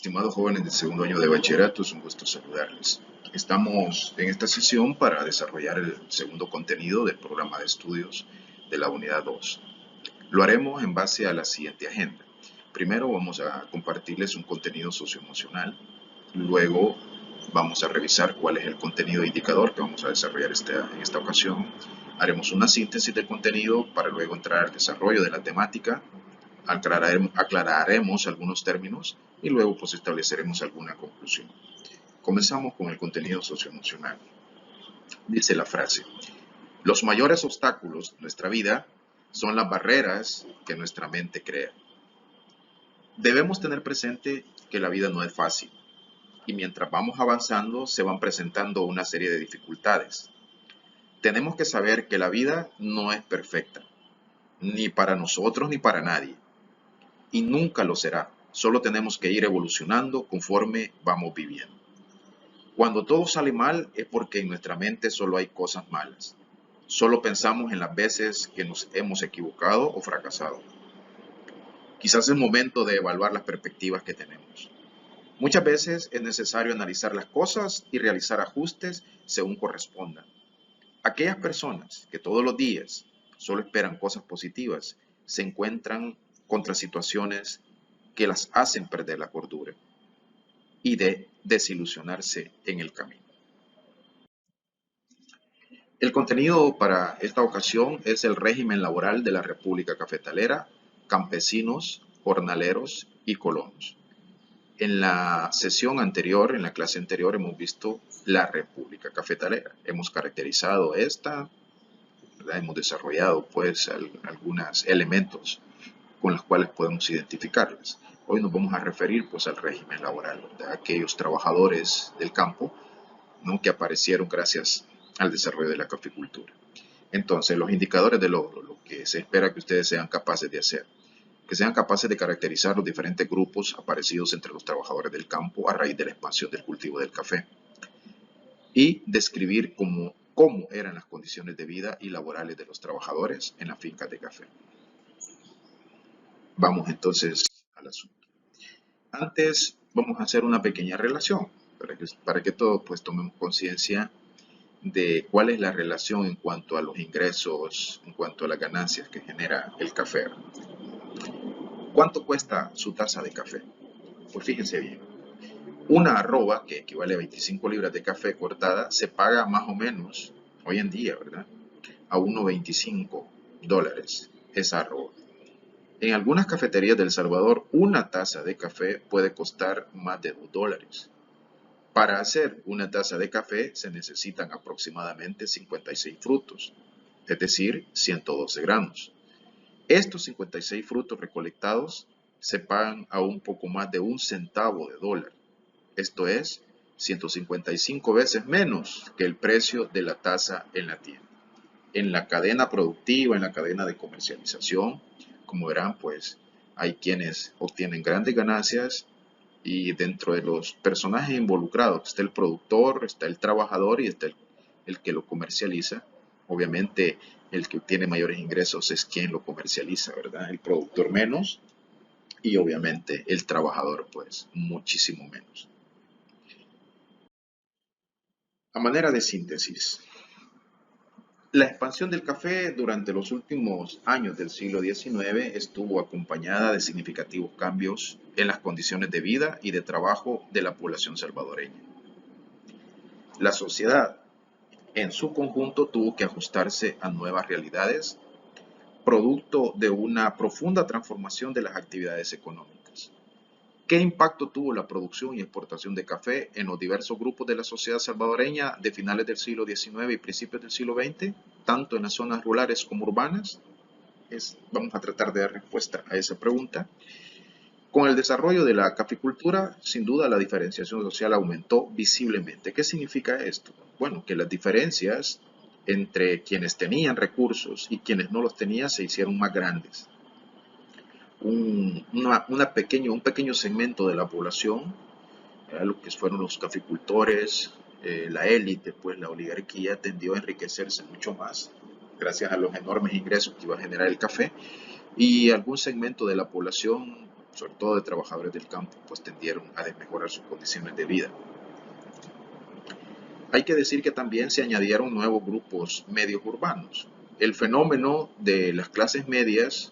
Estimados jóvenes del segundo año de bachillerato, es un gusto saludarles. Estamos en esta sesión para desarrollar el segundo contenido del programa de estudios de la unidad 2. Lo haremos en base a la siguiente agenda. Primero vamos a compartirles un contenido socioemocional, luego vamos a revisar cuál es el contenido indicador que vamos a desarrollar en esta ocasión. Haremos una síntesis del contenido para luego entrar al desarrollo de la temática. Aclararemos algunos términos y luego pues estableceremos alguna conclusión. Comenzamos con el contenido socioemocional. Dice la frase: los mayores obstáculos de nuestra vida son las barreras que nuestra mente crea. Debemos tener presente que la vida no es fácil y mientras vamos avanzando se van presentando una serie de dificultades. Tenemos que saber que la vida no es perfecta, ni para nosotros ni para nadie. Y nunca lo será, solo tenemos que ir evolucionando conforme vamos viviendo. Cuando todo sale mal es porque en nuestra mente solo hay cosas malas. Solo pensamos en las veces que nos hemos equivocado o fracasado. Quizás es el momento de evaluar las perspectivas que tenemos. Muchas veces es necesario analizar las cosas y realizar ajustes según correspondan. Aquellas personas que todos los días solo esperan cosas positivas se encuentran contra situaciones que las hacen perder la cordura y de desilusionarse en el camino. El contenido para esta ocasión es el régimen laboral de la República Cafetalera, campesinos, jornaleros y colonos. En la sesión anterior, en la clase anterior, hemos visto la República Cafetalera. Hemos caracterizado esta, ¿verdad? Hemos desarrollado pues algunos elementos con las cuales podemos identificarlas. Hoy nos vamos a referir pues al régimen laboral de aquellos trabajadores del campo, ¿no?, que aparecieron gracias al desarrollo de la caficultura. Entonces, los indicadores de lo que se espera que ustedes sean capaces de hacer, que sean capaces de caracterizar los diferentes grupos aparecidos entre los trabajadores del campo a raíz de la expansión del cultivo del café y describir cómo eran las condiciones de vida y laborales de los trabajadores en las fincas de café. Vamos entonces al asunto. Antes vamos a hacer una pequeña relación para que todos pues tomemos conciencia de cuál es la relación en cuanto a los ingresos, en cuanto a las ganancias que genera el café. ¿Cuánto cuesta su taza de café? Pues fíjense bien. Una arroba, que equivale a 25 libras de café cortada, se paga más o menos, hoy en día, ¿verdad?, a $1.25 esa arroba. En algunas cafeterías de El Salvador, una taza de café puede costar más de $2. Para hacer una taza de café se necesitan aproximadamente 56 frutos, es decir, 112 gramos. Estos 56 frutos recolectados se pagan a un poco más de un centavo de dólar. Esto es 155 veces menos que el precio de la taza en la tienda. En la cadena productiva, en la cadena de comercialización, como verán, pues hay quienes obtienen grandes ganancias y dentro de los personajes involucrados está el productor, está el trabajador y está el que lo comercializa. Obviamente el que tiene mayores ingresos es quien lo comercializa, ¿verdad? El productor menos y obviamente el trabajador pues muchísimo menos. A manera de síntesis, la expansión del café durante los últimos años del siglo XIX estuvo acompañada de significativos cambios en las condiciones de vida y de trabajo de la población salvadoreña. La sociedad en su conjunto tuvo que ajustarse a nuevas realidades, producto de una profunda transformación de las actividades económicas. ¿Qué impacto tuvo la producción y exportación de café en los diversos grupos de la sociedad salvadoreña de finales del siglo XIX y principios del siglo XX, tanto en las zonas rurales como urbanas? Vamos a tratar de dar respuesta a esa pregunta. Con el desarrollo de la caficultura, sin duda la diferenciación social aumentó visiblemente. ¿Qué significa esto? Bueno, que las diferencias entre quienes tenían recursos y quienes no los tenían se hicieron más grandes. Un pequeño segmento de la población, lo que fueron los caficultores, la élite, pues la oligarquía tendió a enriquecerse mucho más gracias a los enormes ingresos que iba a generar el café, y algún segmento de la población sobre todo de trabajadores del campo, pues tendieron a desmejorar sus condiciones de vida. Hay que decir que también se añadieron nuevos grupos medios urbanos. El fenómeno de las clases medias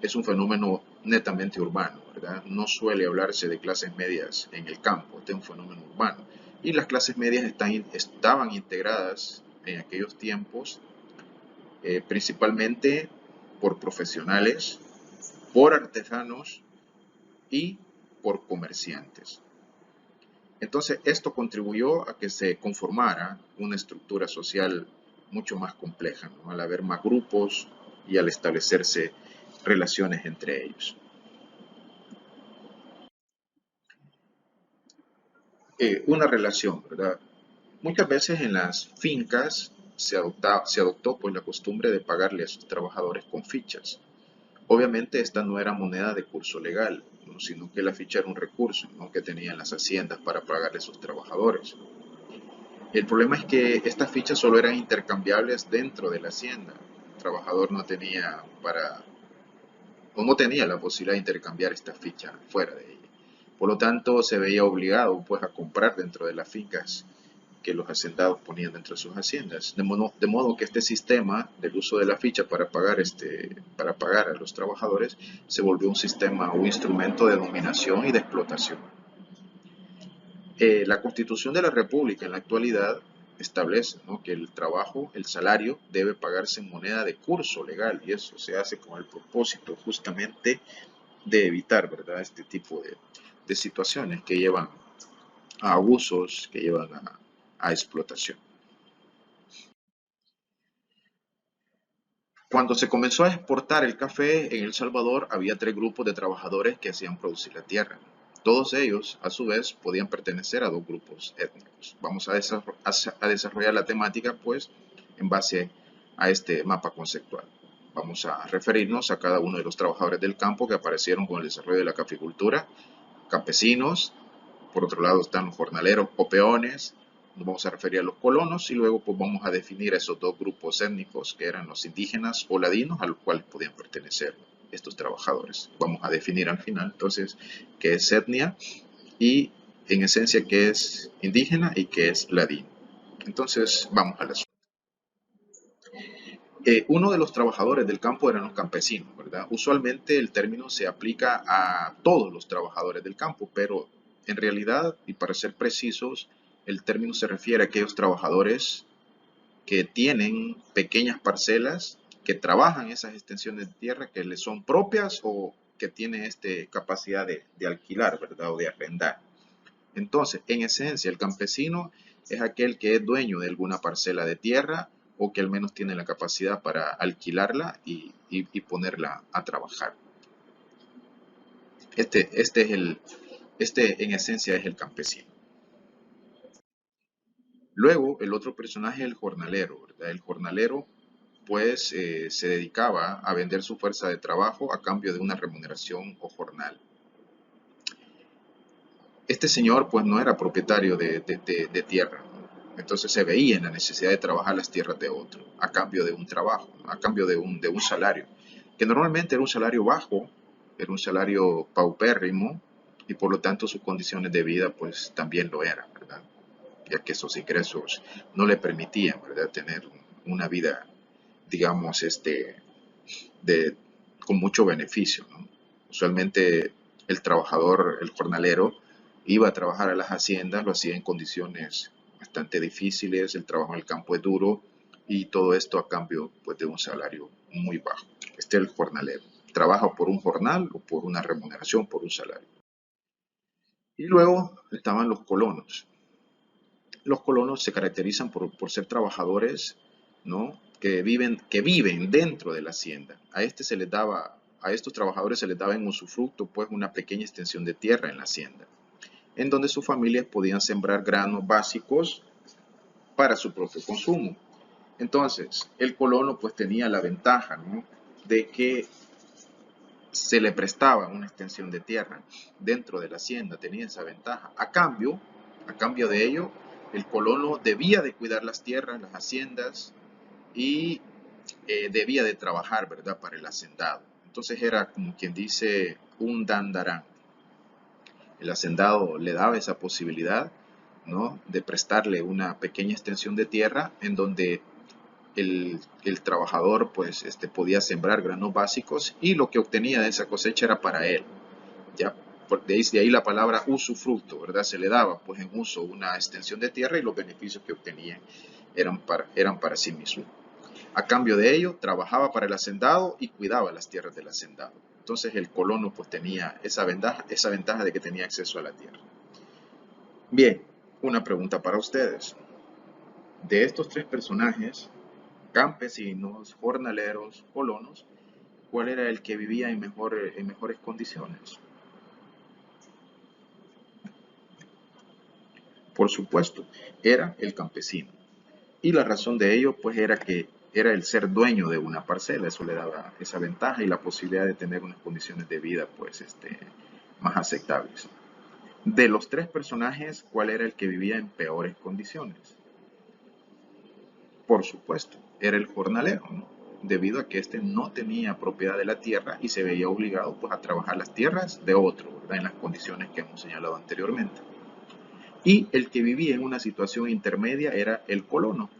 es un fenómeno netamente urbano, ¿verdad? No suele hablarse de clases medias en el campo, este es un fenómeno urbano. Y las clases medias estaban integradas en aquellos tiempos principalmente por profesionales, por artesanos y por comerciantes. Entonces, esto contribuyó a que se conformara una estructura social mucho más compleja, ¿no? Al haber más grupos y al establecerse relaciones entre ellos. Una relación, ¿verdad? Muchas veces en las fincas se adoptó pues la costumbre de pagarle a sus trabajadores con fichas. Obviamente esta no era moneda de curso legal, ¿no? Sino que la ficha era un recurso, ¿no? Que tenían las haciendas para pagarle a sus trabajadores. El problema es que estas fichas solo eran intercambiables dentro de la hacienda. El trabajador no tenía o no tenía la posibilidad de intercambiar esta ficha fuera de ella. Por lo tanto, se veía obligado pues a comprar dentro de las fincas que los hacendados ponían dentro de sus haciendas. De modo que este sistema del uso de la ficha para pagar a los trabajadores se volvió un sistema o instrumento de dominación y de explotación. La Constitución de la República en la actualidad establece, ¿no?, que el trabajo, el salario, debe pagarse en moneda de curso legal, y eso se hace con el propósito justamente de evitar, ¿verdad?, este tipo de situaciones que llevan a abusos, que llevan a explotación. Cuando se comenzó a exportar el café en El Salvador, había tres grupos de trabajadores que hacían producir la tierra. Todos ellos, a su vez, podían pertenecer a dos grupos étnicos. Vamos a desarrollar la temática, pues, en base a este mapa conceptual. Vamos a referirnos a cada uno de los trabajadores del campo que aparecieron con el desarrollo de la caficultura, campesinos, por otro lado están los jornaleros o peones, nos vamos a referir a los colonos y luego pues vamos a definir a esos dos grupos étnicos que eran los indígenas o ladinos a los cuales podían pertenecer estos trabajadores. Vamos a definir al final entonces qué es etnia y en esencia qué es indígena y qué es ladino. Entonces vamos a la uno de los trabajadores del campo eran los campesinos, ¿verdad? Usualmente el término se aplica a todos los trabajadores del campo, pero en realidad, y para ser precisos, el término se refiere a aquellos trabajadores que tienen pequeñas parcelas, que trabajan esas extensiones de tierra que les son propias o que tienen capacidad de alquilar, ¿verdad? O de arrendar. Entonces, en esencia, el campesino es aquel que es dueño de alguna parcela de tierra o que al menos tiene la capacidad para alquilarla y ponerla a trabajar. Este en esencia es el campesino. Luego, el otro personaje es el jornalero, ¿verdad? El jornalero, pues, se dedicaba a vender su fuerza de trabajo a cambio de una remuneración o jornal. Este señor pues no era propietario de tierra, ¿no? Entonces se veía en la necesidad de trabajar las tierras de otro, a cambio de un trabajo, ¿no?, a cambio de un salario, que normalmente era un salario bajo, era un salario paupérrimo, y por lo tanto sus condiciones de vida pues también lo eran, ¿verdad? Ya que esos ingresos no le permitían, ¿verdad?, tener una vida, digamos, de, con mucho beneficio, ¿no? Usualmente el trabajador, el jornalero, iba a trabajar a las haciendas, lo hacía en condiciones bastante difíciles, el trabajo en el campo es duro y todo esto a cambio pues, de un salario muy bajo. Este es el jornalero. Trabaja por un jornal o por una remuneración, por un salario. Y luego estaban los colonos. Los colonos se caracterizan por ser trabajadores, ¿no?, que viven dentro de la hacienda. A estos trabajadores se les daba en usufructo pues una pequeña extensión de tierra en la hacienda, en donde sus familias podían sembrar granos básicos para su propio consumo. Entonces, el colono pues tenía la ventaja, ¿no?, de que se le prestaba una extensión de tierra dentro de la hacienda, tenía esa ventaja. A cambio de ello, el colono debía de cuidar las tierras, las haciendas y debía de trabajar, ¿verdad?, para el hacendado. Entonces era como quien dice un dandarán. El hacendado le daba esa posibilidad, ¿no?, de prestarle una pequeña extensión de tierra en donde el trabajador pues podía sembrar granos básicos y lo que obtenía de esa cosecha era para él. Ya de ahí la palabra usufructo, ¿verdad? Se le daba pues en uso una extensión de tierra y los beneficios que obtenían eran para sí mismo. A cambio de ello, trabajaba para el hacendado y cuidaba las tierras del hacendado. Entonces el colono pues tenía esa ventaja de que tenía acceso a la tierra. Bien, una pregunta para ustedes. De estos tres personajes, campesinos, jornaleros, colonos, ¿cuál era el que vivía en mejores condiciones? Por supuesto, era el campesino. Y la razón de ello, pues, era que era el ser dueño de una parcela. Eso le daba esa ventaja y la posibilidad de tener unas condiciones de vida, pues, más aceptables. De los tres personajes, ¿cuál era el que vivía en peores condiciones? Por supuesto, era el jornalero, ¿no? Debido a que éste no tenía propiedad de la tierra y se veía obligado, pues, a trabajar las tierras de otro, ¿verdad?, en las condiciones que hemos señalado anteriormente. Y el que vivía en una situación intermedia era el colono,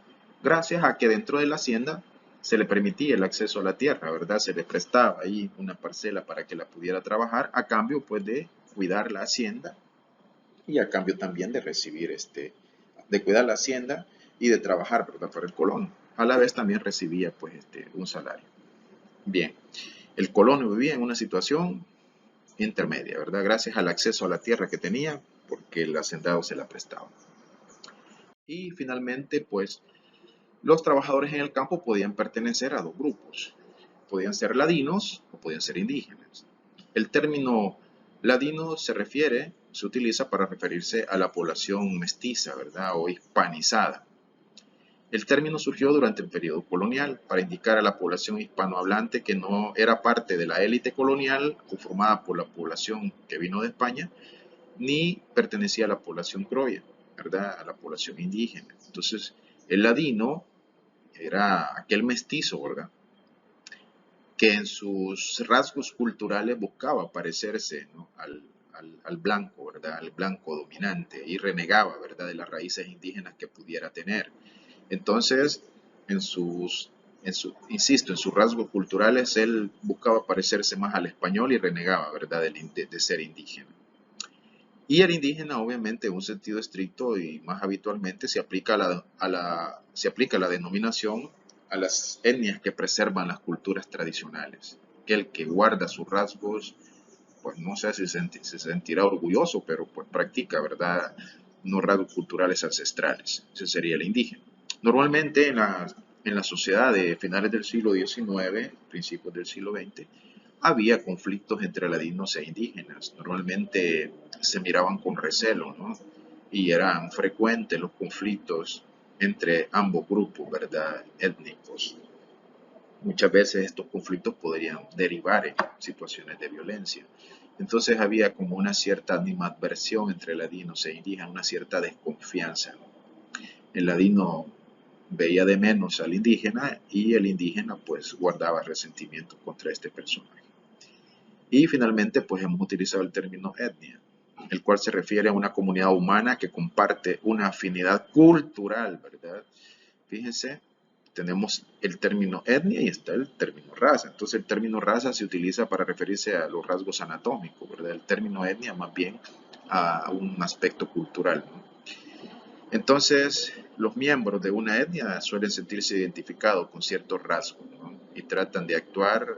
gracias a que dentro de la hacienda se le permitía el acceso a la tierra, ¿verdad? Se le prestaba ahí una parcela para que la pudiera trabajar a cambio pues de cuidar la hacienda y a cambio también de recibir de cuidar la hacienda y de trabajar, ¿verdad?, para el colono. A la vez también recibía pues un salario. Bien, el colono vivía en una situación intermedia, ¿verdad? Gracias al acceso a la tierra que tenía, porque el hacendado se la prestaba. Y finalmente, pues, los trabajadores en el campo podían pertenecer a dos grupos. Podían ser ladinos o podían ser indígenas. El término ladino se utiliza para referirse a la población mestiza, ¿verdad?, o hispanizada. El término surgió durante el periodo colonial para indicar a la población hispanohablante que no era parte de la élite colonial conformada por la población que vino de España, ni pertenecía a la población criolla, ¿verdad?, a la población indígena. Entonces, el ladino era aquel mestizo, ¿verdad?, que en sus rasgos culturales buscaba parecerse, ¿no?, al blanco, ¿verdad?, al blanco dominante, y renegaba, ¿verdad?, de las raíces indígenas que pudiera tener. Entonces, insisto, en sus rasgos culturales, él buscaba parecerse más al español y renegaba, ¿verdad?, de ser indígena. Y el indígena, obviamente, en un sentido estricto y más habitualmente, se aplica la denominación a las etnias que preservan las culturas tradicionales. Que el que guarda sus rasgos, pues no sé si se sentirá orgulloso, pero pues practica, ¿verdad?, unos rasgos culturales ancestrales. Ese sería el indígena. Normalmente en la sociedad de finales del siglo XIX, principios del siglo XX, había conflictos entre ladinos e indígenas. Normalmente se miraban con recelo, ¿no? Y eran frecuentes los conflictos entre ambos grupos, ¿verdad?, étnicos. Muchas veces estos conflictos podrían derivar en situaciones de violencia. Entonces había como una cierta animadversión entre ladinos e indígenas, una cierta desconfianza, ¿no? El ladino veía de menos al indígena y el indígena pues guardaba resentimiento contra este personaje. Y finalmente, pues hemos utilizado el término etnia, el cual se refiere a una comunidad humana que comparte una afinidad cultural, ¿verdad? Fíjense, tenemos el término etnia y está el término raza. Entonces el término raza se utiliza para referirse a los rasgos anatómicos, ¿verdad? El término etnia más bien a un aspecto cultural, ¿no? Entonces, los miembros de una etnia suelen sentirse identificados con ciertos rasgos, ¿no?, y tratan de actuar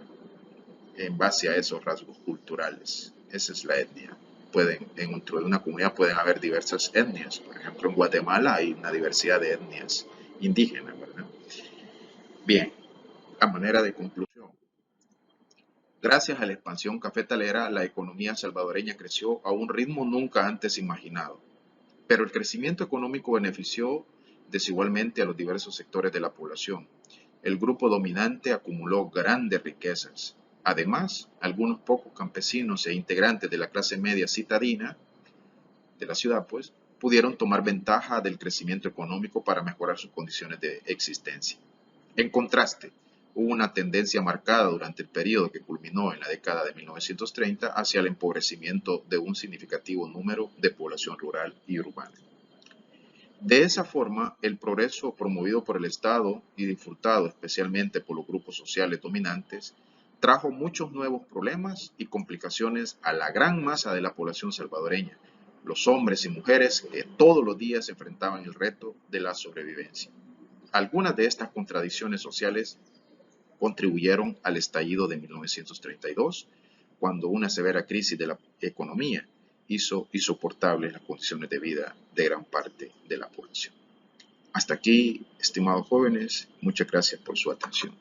en base a esos rasgos culturales. Esa es la etnia. Dentro de una comunidad pueden haber diversas etnias. Por ejemplo, en Guatemala hay una diversidad de etnias indígenas, ¿verdad? Bien, a manera de conclusión, gracias a la expansión cafetalera, la economía salvadoreña creció a un ritmo nunca antes imaginado. Pero el crecimiento económico benefició desigualmente a los diversos sectores de la población. El grupo dominante acumuló grandes riquezas. Además, algunos pocos campesinos e integrantes de la clase media citadina de la ciudad, pues, pudieron tomar ventaja del crecimiento económico para mejorar sus condiciones de existencia. En contraste, hubo una tendencia marcada durante el periodo que culminó en la década de 1930 hacia el empobrecimiento de un significativo número de población rural y urbana. De esa forma, el progreso promovido por el Estado y disfrutado especialmente por los grupos sociales dominantes, trajo muchos nuevos problemas y complicaciones a la gran masa de la población salvadoreña, los hombres y mujeres que todos los días enfrentaban el reto de la sobrevivencia. Algunas de estas contradicciones sociales contribuyeron al estallido de 1932, cuando una severa crisis de la economía hizo insoportables las condiciones de vida de gran parte de la población. Hasta aquí, estimados jóvenes, muchas gracias por su atención.